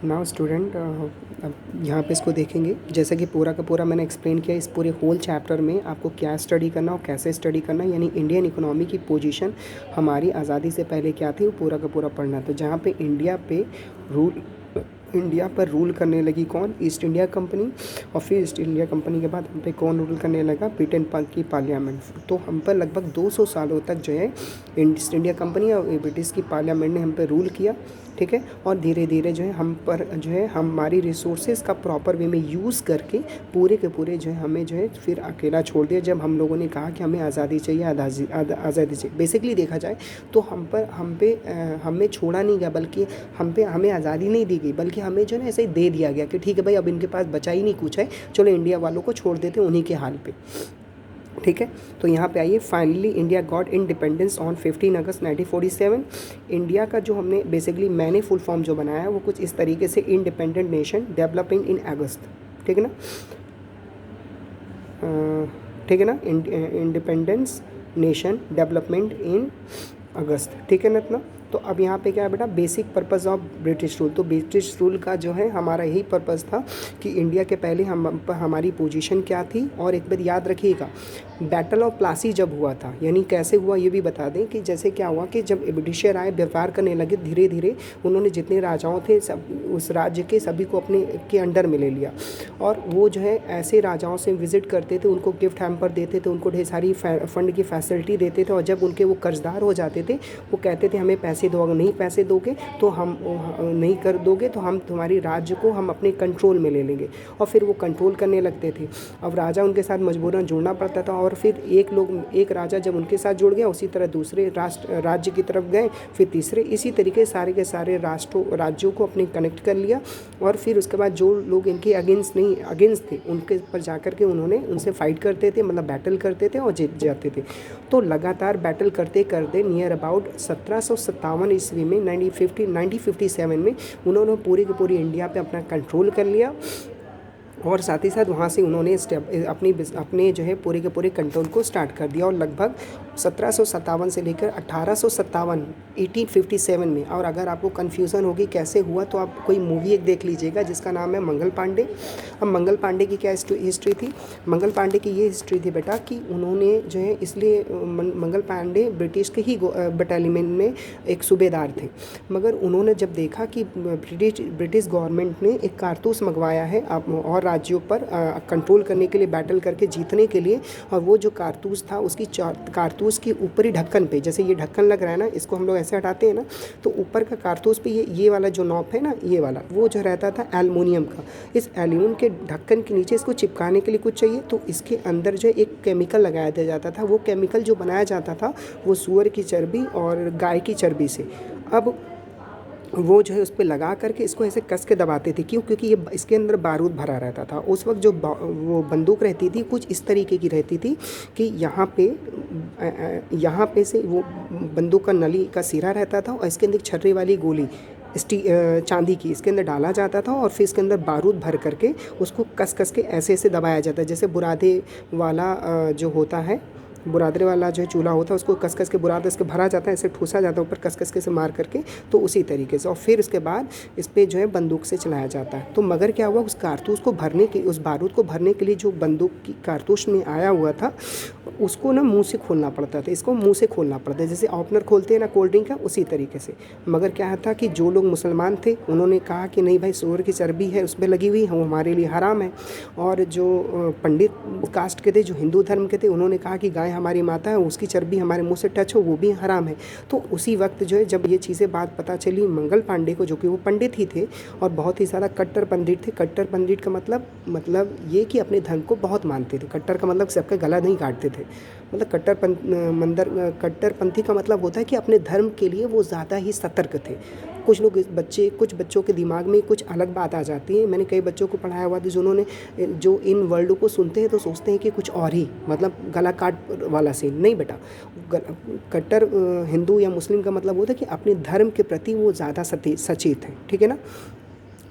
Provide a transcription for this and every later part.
Now student अब यहाँ पे इसको देखेंगे। जैसा कि पूरा का पूरा मैंने एक्सप्लेन किया, इस पूरे होल चैप्टर में आपको क्या स्टडी करना और कैसे स्टडी करना, यानी इंडियन इकोनॉमी की पोजीशन हमारी आज़ादी से पहले क्या थी वो पूरा का पूरा पढ़ना। तो जहाँ पे इंडिया पर रूल करने लगी कौन? East India company. और फिर ईस्ट इंडिया कंपनी के बाद हम पे कौन रूल करने लगा? ब्रिटेन की पार्लियामेंट। तो हम पर लगभग 200 सालों तक जो है ईस्ट इंडिया कंपनी और ब्रिटिश की पार्लियामेंट ने हम पे रूल किया, ठीक है। और धीरे धीरे जो है हम पर जो है हमारी रिसोर्सेज का प्रॉपर वे में यूज़ करके पूरे के पूरे जो है हमें जो है फिर अकेला छोड़ दिया, जब हम लोगों ने कहा कि हमें आज़ादी चाहिए, आज़ादी चाहिए। बेसिकली देखा जाए तो हमें छोड़ा नहीं गया, बल्कि हमें आज़ादी नहीं दी गई, बल्कि हमें जो है ऐसे ही दे दिया गया कि ठीक है भाई, अब इनके पास बचा ही नहीं कुछ है, चलो इंडिया वालों को छोड़ देते उन्हीं के हाल पे, ठीक है। तो यहाँ पे आइए, finally India got independence on 15 August 1947। India का जो हमने बेसिकली मैंने फुल फॉर्म जो बनाया है वो कुछ इस तरीके से, इंडिपेंडेंट नेशन डेवलपिंग इन अगस्त, ठीक है ना, ठीक है ना, इंडिपेंडेंस नेशन डेवलपमेंट इन अगस्त, ठीक है ना इतना। तो अब यहाँ पे क्या है बेटा, basic purpose of British rule. तो ब्रिटिश रूल का जो है हमारा यही पर्पस था कि इंडिया के पहले हमारी पोजीशन क्या थी। और एक बार याद रखिएगा, बैटल ऑफ प्लासी जब हुआ था, यानी कैसे हुआ ये भी बता दें कि जैसे क्या हुआ कि जब ब्रिटिशर आए, व्यापार करने लगे, धीरे धीरे उन्होंने जितने राजाओं थे सब उस राज्य के सभी को अपने के अंडर में ले लिया। और वो जो है ऐसे राजाओं से विज़िट करते थे, उनको गिफ्ट हैम्पर देते थे, उनको ढेर सारी फंड की फैसिलिटी देते थे। और जब उनके वो कर्जदार हो जाते थे, वो कहते थे हमें पैसे दो, अगर नहीं पैसे दोगे तो हम नहीं कर दोगे तो हम तुम्हारी राज्य को हम अपने कंट्रोल में ले लेंगे। और फिर वो कंट्रोल करने लगते थे। अब राजा उनके साथ मजबूरन जुड़ना पड़ता था। और फिर एक राजा जब उनके साथ जुड़ गया, उसी तरह दूसरे राज्य की तरफ गए, फिर तीसरे, इसी तरीके सारे के सारे राज्यों को अपने कनेक्ट कर लिया। और फिर उसके बाद जो लोग इनके अगेंस्ट थे, उनके ऊपर जाकर के उन्होंने उनसे फाइट करते थे, मतलब बैटल करते थे और जीत जाते थे। तो लगातार बैटल करते करते नियर अबाउट 1757 ईस्वी में 1957 में उन्होंने पूरी की पूरी इंडिया पे अपना कंट्रोल कर लिया। और साथ ही साथ वहाँ से उन्होंने अपने जो है पूरे के पूरे कंट्रोल को स्टार्ट कर दिया। और लगभग 1757 से लेकर 1857 1857 में, और अगर आपको कन्फ्यूज़न होगी कैसे हुआ तो आप कोई मूवी एक देख लीजिएगा जिसका नाम है मंगल पांडे। अब मंगल पांडे की क्या हिस्ट्री थी? मंगल पांडे की ये हिस्ट्री थी बेटा कि उन्होंने जो है, इसलिए मंगल पांडे ब्रिटिश के ही बटालियन में एक सूबेदार थे। मगर उन्होंने जब देखा कि ब्रिटिश गवर्नमेंट ने एक कारतूस मंगवाया है और राज्यों पर कंट्रोल करने के लिए, बैटल करके जीतने के लिए, और वो जो कारतूस था उसकी कारतूस के ऊपरी ढक्कन पे, जैसे ये ढक्कन लग रहा है ना, इसको हम लोग ऐसे हटाते हैं ना, तो ऊपर का कारतूस पे ये वाला जो नॉब है ना, ये वाला वो जो रहता था एल्युमिनियम का। इस एल्युमिनियम के ढक्कन के नीचे इसको चिपकाने के लिए कुछ चाहिए, तो इसके अंदर जो एक केमिकल लगाया दिया जाता था। वो केमिकल जो बनाया जाता था वो सूअर की चर्बी और गाय की चर्बी से। अब वो जो है उस पर लगा करके इसको ऐसे कस के दबाते थे। क्यों? क्योंकि ये इसके अंदर बारूद भरा रहता था। उस वक्त जो वो बंदूक रहती थी कुछ इस तरीके की रहती थी कि यहाँ पे से वो बंदूक का नली का सिरा रहता था और इसके अंदर एक छर्रे वाली गोली चांदी की इसके अंदर डाला जाता था। और फिर इसके अंदर बारूद भर करके उसको कस कस के ऐसे ऐसे दबाया जाता है, जैसे बुरादे वाला जो होता है, बुरादरे वाला जो चूल्हा होता है उसको कस कस के बुरादा इसके भरा जाता है, ऐसे ठूसा जाता है ऊपर कस कस के से मार करके, तो उसी तरीके से। और फिर उसके बाद इस पर जो है बंदूक से चलाया जाता है। तो मगर क्या हुआ, उस कारतूस को भरने के, उस बारूद को भरने के लिए जो बंदूक की कारतूस में आया हुआ था उसको ना मुंह से खोलना पड़ता था। इसको मुंह से खोलना पड़ता है, जैसे ओपनर खोलते हैं ना कोल्ड ड्रिंक का, उसी तरीके से। मगर क्या था कि जो लोग मुसलमान थे उन्होंने कहा कि नहीं भाई, सूअर की चर्बी है उस पर लगी हुई, वो हमारे लिए हराम है। और जो पंडित कास्ट के थे, जो हिंदू धर्म के थे, उन्होंने कहा कि गाय हमारी माता है, उसकी चर्बी हमारे मुंह से टच हो वो भी हराम है। तो उसी वक्त जो है जब ये चीज़ें बात पता चली मंगल पांडे को, जो कि वो पंडित ही थे और बहुत ही सारा कट्टर पंडित थे। कट्टर पंडित का मतलब ये कि अपने धर्म को बहुत मानते थे। कट्टर का मतलब सबका गला नहीं काटते थे। मतलब कट्टरपंथी का मतलब होता है कि अपने धर्म के लिए वो ज़्यादा ही सतर्क थे। कुछ बच्चों के दिमाग में कुछ अलग बात आ जाती है। मैंने कई बच्चों को पढ़ाया हुआ था जिन्होंने जो इन वर्ड को सुनते हैं तो सोचते हैं कि कुछ और ही, मतलब गला काट वाला सीन नहीं बेटा। कट्टर हिंदू या मुस्लिम का मतलब होता है कि अपने धर्म के प्रति वो ज़्यादा सचेत है, ठीक है ना।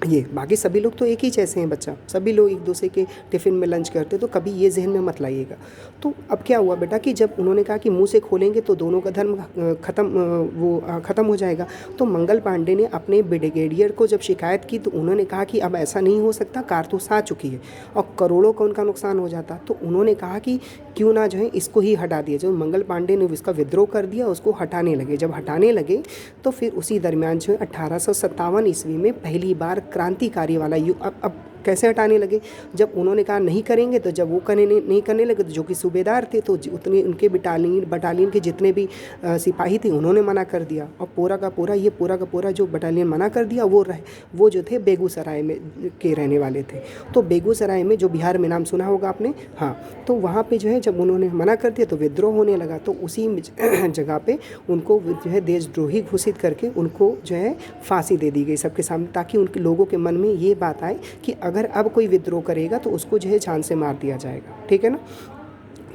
ये बाकी सभी लोग तो एक ही जैसे हैं बच्चा, सभी लोग एक दूसरे के टिफ़िन में लंच करते, तो कभी ये जहन में मत लाइएगा। तो अब क्या हुआ बेटा कि जब उन्होंने कहा कि मुंह से खोलेंगे तो दोनों का धर्म ख़त्म हो जाएगा, तो मंगल पांडे ने अपने ब्रिगेडियर को जब शिकायत की तो उन्होंने कहा कि अब ऐसा नहीं हो सकता, कारतूस आ चुकी है और करोड़ों का उनका नुकसान हो जाता। तो उन्होंने कहा कि क्यों ना जो है इसको ही हटा दिया। जब मंगल पांडे ने इसका विद्रोह कर दिया, उसको हटाने लगे। जब हटाने लगे तो फिर उसी दरमियान जो है 1857 ईस्वी में पहली बार क्रांतिकारी वाला अब कैसे हटाने लगे, जब उन्होंने कहा नहीं करेंगे, तो जब वो नहीं करने लगे तो जो कि सूबेदार थे तो उतने उनके बटालियन के जितने भी सिपाही थे उन्होंने मना कर दिया, और पूरा का पूरा जो बटालियन मना कर दिया वो जो थे बेगूसराय में के रहने वाले थे। तो बेगूसराय में, जो बिहार में नाम सुना होगा आपने, हाँ, तो वहाँ पे जो है जब उन्होंने मना कर दिया तो विद्रोह होने लगा। तो उसी जगह पे उनको जो है देशद्रोही घोषित करके उनको जो है फांसी दे दी गई सबके सामने, ताकि उनके लोगों के मन में ये बात आए कि अगर अब कोई विद्रोह करेगा तो उसको जो है जान से मार दिया जाएगा। ठीक है ना।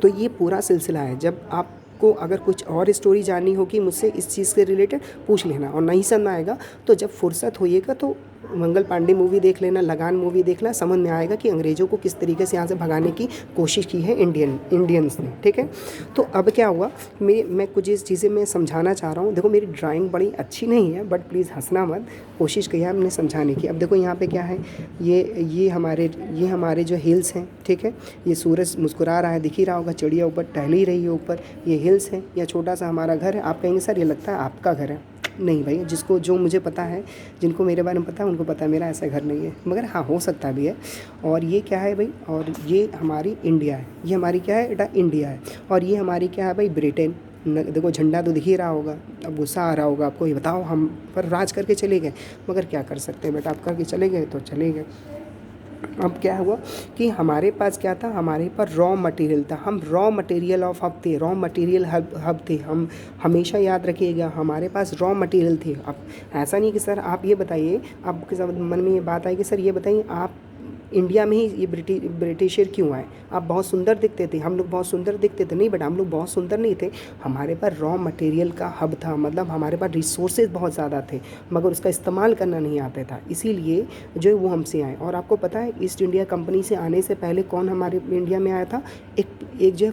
तो ये पूरा सिलसिला है। जब आपको अगर कुछ और स्टोरी जाननी होगी मुझसे इस चीज़ से रिलेटेड, पूछ लेना, और नहीं समझ आएगा तो जब फुर्सत होइएगा तो मंगल पांडे मूवी देख लेना, लगान मूवी देखना, समझ में आएगा कि अंग्रेज़ों को किस तरीके से यहाँ से भगाने की कोशिश की है इंडियंस ने। ठीक है। तो अब क्या हुआ, मैं कुछ इस चीज़ें मैं समझाना चाह रहा हूँ। देखो मेरी ड्राइंग बड़ी अच्छी नहीं है, बट प्लीज़ हंसना मत, कोशिश की है हमने समझाने की। अब देखो यहाँ पे क्या है, ये हमारे जो हिल्स हैं, ठीक है, ये सूरज मुस्कुरा रहा है, दिख ही रहा होगा, चिड़िया ऊपर टहल ही रही है ऊपर, ये हिल्स हैं, या छोटा सा हमारा घर है। आप कहेंगे सर ये लगता है आपका घर है। नहीं भाई, जो मुझे पता है, जिनको मेरे बारे में पता है उनको पता है मेरा ऐसा घर नहीं है, मगर हाँ हो सकता भी है। और ये क्या है भाई, और ये हमारी इंडिया है, ये हमारी क्या है बेटा, इंडिया है। और ये हमारी क्या है भाई, ब्रिटेन। देखो झंडा तो दिख ही रहा होगा, अब गुस्सा आ रहा होगा आपको, ये बताओ हम पर राज करके चले गए, मगर क्या कर सकते हैं बेटा, आप करके चले गए तो चले गए। अब क्या हुआ कि हमारे पास क्या था, हमारे पास रॉ मटेरियल था, हम रॉ मटेरियल ऑफ हब थे, रॉ मटेरियल हब थे हम। हमेशा याद रखिएगा हमारे पास रॉ मटेरियल थे। अब ऐसा नहीं कि सर आप ये बताइए, आपके मन में ये बात आई कि सर ये बताइए आप इंडिया में ही ये ब्रिटिशर क्यों आए, आप बहुत सुंदर दिखते थे, हम लोग बहुत सुंदर दिखते थे। नहीं बेटा, हम लोग बहुत सुंदर नहीं थे, हमारे पास रॉ मटेरियल का हब था, मतलब हमारे पास रिसोर्सेज बहुत ज़्यादा थे, मगर उसका इस्तेमाल करना नहीं आता था, इसीलिए जो है वो हमसे आए। और आपको पता है ईस्ट इंडिया कंपनी से आने से पहले कौन हमारे इंडिया में आया था, एक जो है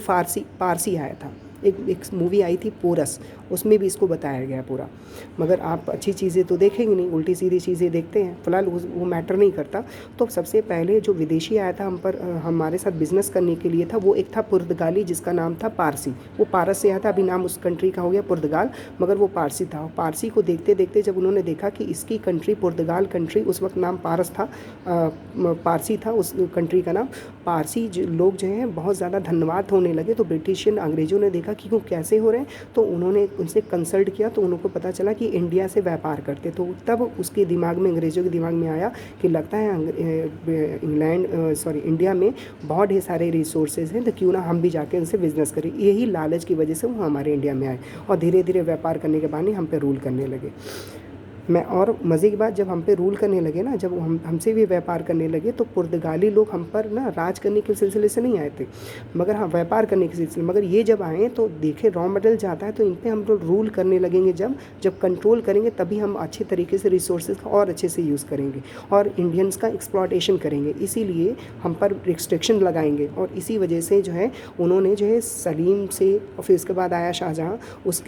पारसी आया था। एक मूवी आई थी पोरस, उसमें भी इसको बताया गया पूरा। मगर आप अच्छी चीज़ें तो देखेंगे नहीं, उल्टी सीधी चीज़ें देखते हैं, फ़िलहाल वो मैटर नहीं करता। तो सबसे पहले जो विदेशी आया था हमारे साथ बिज़नेस करने के लिए था, वो एक था पुर्तगाली जिसका नाम था पारसी। वो पारस से आया था, अभी नाम उस कंट्री का हो गया पुर्तगाल, मगर वो पारसी था। पारसी को देखते देखते जब उन्होंने देखा कि इसकी कंट्री पुर्तगाल कंट्री, उस वक्त नाम पारस था, पारसी था उस कंट्री का नाम। पारसी लोग जो हैं बहुत ज़्यादा धन्यवाद होने लगे, तो ब्रिटिश अंग्रेज़ों ने देखा कि वो कैसे हो रहे हैं, तो उन्होंने उनसे कंसल्ट किया, तो उनको पता चला कि इंडिया से व्यापार करते। तो तब उसके दिमाग में, अंग्रेज़ों के दिमाग में आया कि लगता है इंडिया में बहुत ढेर सारे रिसोर्सेज हैं, तो क्यों ना हम भी जाके उनसे बिज़नेस करें। यही लालच की वजह से वो हमारे इंडिया में आए, और धीरे धीरे व्यापार करने के बहाने हम पे रूल करने लगे। और मज़े की बात, जब हम पे रूल करने लगे ना, जब हमसे भी व्यापार करने लगे, तो पुर्तगाली लोग हम पर ना राज करने के सिलसिले से नहीं आए थे, मगर हाँ व्यापार करने के सिलसिले। मगर ये जब आए तो देखे रॉ मटेरियल जाता है, तो इन पर हम लोग रूल करने लगेंगे। जब कंट्रोल करेंगे तभी हम अच्छे तरीके से रिसोर्सेज का और अच्छे से यूज़ करेंगे, और इंडियंस का एक्सप्लॉयटेशन करेंगे, इसीलिए हम पर रिस्ट्रिक्शन लगाएंगे। और इसी वजह से जो है उन्होंने जो है सलीम से, और फिर उसके बाद आया शाहजहाँ,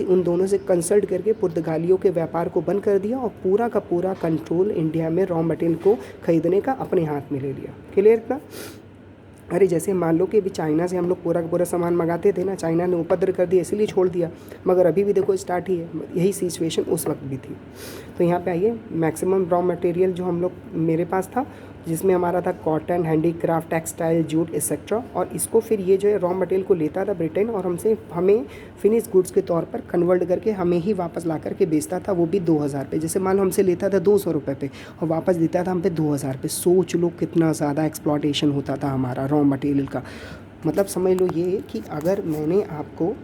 उन दोनों से कंसल्ट करके पुर्तगालियों के व्यापार को बंद कर दिया, और पूरा का पूरा कंट्रोल इंडिया में रॉ मटेरियल को खरीदने का अपने हाथ में ले लिया। क्लियर था। अरे जैसे मान लो कि अभी चाइना से हम लोग पूरा का पूरा सामान मंगाते थे ना, चाइना ने उपद्रव कर दिया इसलिए छोड़ दिया, मगर अभी भी देखो स्टार्ट ही है। यही सिचुएशन उस वक्त भी थी। तो यहाँ पे आइए, मैक्सिमम रॉ मटेरियल जो हम लोग मेरे पास था, जिसमें हमारा था cotton, handicraft, textile, jute etcetera, और इसको फिर ये जो है रॉ मटेरियल को लेता था ब्रिटेन, और हमें फिनिश गुड्स के तौर पर कन्वर्ट करके हमें ही वापस ला करके बेचता था, वो भी 2000 पे। जैसे मान लो हमसे लेता था 200 रुपये पे और वापस देता था हम पे 2000 पे। सोच लो कितना ज़्यादा एक्सप्लॉयटेशन होता था हमारा रॉ मटेरियल का। मतलब समझ लो ये कि अगर मैंने आपको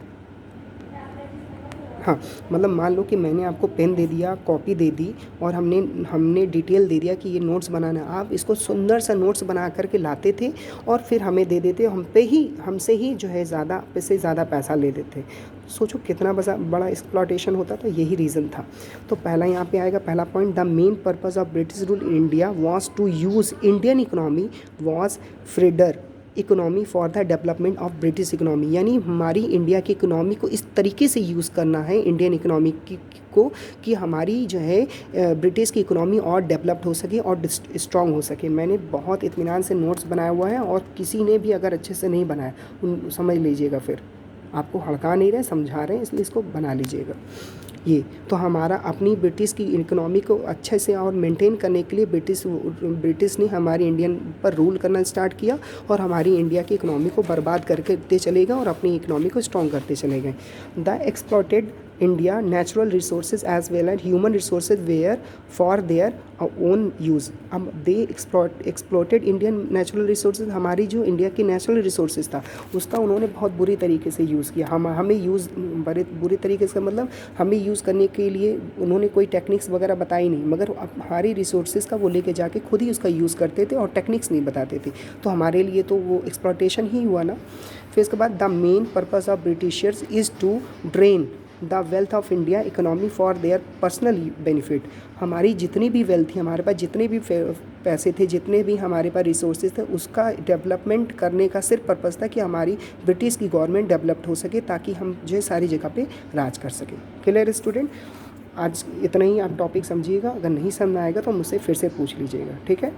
हाँ, मतलब मान लो कि मैंने आपको पेन दे दिया, कॉपी दे दी और हमने डिटेल दे दिया कि ये नोट्स बनाना है। आप इसको सुंदर सा नोट्स बना कर के लाते थे और फिर हमें दे देते, हमसे ही जो है ज़्यादा पैसा ले लेते। सोचो कितना बड़ा एक्सप्लॉयटेशन होता। तो यही रीज़न था। तो पहला यहाँ पे आएगा, पहला point, the main purpose of British rule in India was to use Indian economy was feeder economy for the development of British economy. यानी हमारी इंडिया की इकोनॉमी को इस तरीके से यूज़ करना है इंडियन इकोनॉमी को कि हमारी जो है ब्रिटिश की इकोनॉमी और डेवलप्ड हो सके और स्ट्रॉन्ग हो सके। मैंने बहुत इत्मीनान से नोट्स बनाया हुआ है और किसी ने भी अगर अच्छे से नहीं बनाया समझ लीजिएगा, फिर आपको हड़का नहीं रहे, समझा रहे हैं, इसलिए इसको बना लीजिएगा। ये तो हमारा अपनी ब्रिटिश की इकोनॉमी को अच्छे से और मेंटेन करने के लिए ब्रिटिश ने हमारी इंडियन पर रूल करना स्टार्ट किया और हमारी इंडिया की इकोनॉमी को बर्बाद करते चले गए और अपनी इकोनॉमी को स्ट्रॉन्ग करते चले गए। The exploited India natural resources as well as human resources were for their own use. अब they exploited Indian natural resources, हमारी जो इंडिया की नेचुरल रिसोर्सेज था उसका उन्होंने बहुत बुरी तरीके से यूज़ किया। हमें यूज़ बड़े बुरी तरीके से, मतलब हमें यूज़ करने के लिए उन्होंने कोई टेक्निक्स वगैरह बताई नहीं, मगर हमारी रिसोर्सेज का वो लेके जाके खुद ही उसका यूज़ करते थे और टेक्निक्स नहीं बताते थे। तो हमारे लिए तो वो एक्सप्लॉटेशन ही हुआ ना। फिर इसके बाद, the main purpose of Britishers is to drain the wealth of India economy for their personal benefit. हमारी जितनी भी वेल्थ थी, हमारे पास जितने भी पैसे थे, जितने भी हमारे पास रिसोर्सेज थे, उसका डेवलपमेंट करने का सिर्फ पर्पज़ था कि हमारी ब्रिटिश की गवर्नमेंट डेवलप्ड हो सके ताकि हम जो है सारी जगह पे राज कर सकें। Clear student? आज इतना ही आप टॉपिक समझिएगा, अगर नहीं समझ आएगा तो मुझसे फिर से पूछ लीजिएगा, ठीक है।